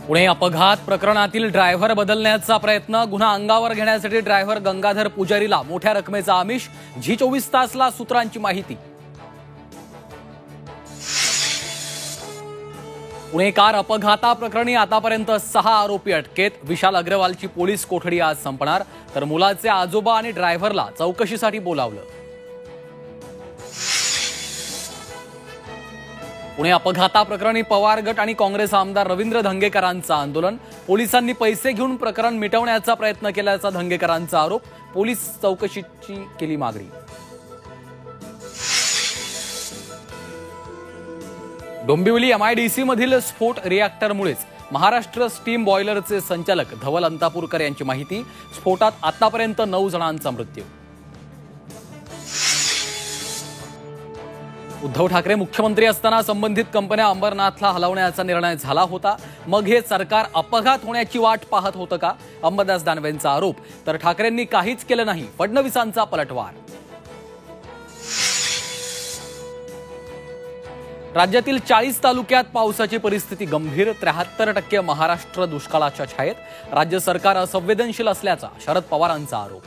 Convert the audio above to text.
पुणे अपघात प्रकरणातील ड्रायव्हर बदलण्याचा प्रयत्न, गुन्हा अंगावर घेण्यासाठी ड्रायव्हर गंगाधर पुजारीला मोठ्या रकमेचा आमिष, झी24 तासला सूत्रांची माहिती। पुणे कार अपघाताप्रकरणी आतापर्यंत 6 आरोपी अटकेत। विशाल अग्रवालची पोलीस कोठडी आज संपणार, तर मुलाचे आजोबा आणि ड्रायव्हरला चौकशीसाठी बोलावलं। पुणे अपघाताप्रकरणी पवार गट आणि काँग्रेस आमदार रवींद्र धंगेकरांचं आंदोलन, पोलिसांनी पैसे घेऊन प्रकरण मिटवण्याचा प्रयत्न केल्याचा धंगेकरांचा आरोप, पोलीस चौकशीची केली मागणी। डोंबिवली MIDC मधील स्फोट रिएक्टरमुळेच, महाराष्ट्र स्टीम बॉयलरचे संचालक धवल अंतापूरकर यांची माहिती। स्फोटात आतापर्यंत 9 जणांचा मृत्यू। उद्धव ठाकरे मुख्यमंत्री असताना संबंधित कंपन्या अंबरनाथला हलवण्याचा निर्णय झाला होता, मग हे सरकार अपघात होण्याची वाट पाहत होतं का? अंबादास दानवेंचा आरोप, तर ठाकरेंनी काहीच केलं नाही, फडणवीसांचा पलटवार। राज्यातील 40 तालुक्यात पावसाची परिस्थिती गंभीर, 73% महाराष्ट्र दुष्काळाच्या छायेत। राज्य सरकार असंवेदनशील असल्याचा शरद पवारांचा आरोप।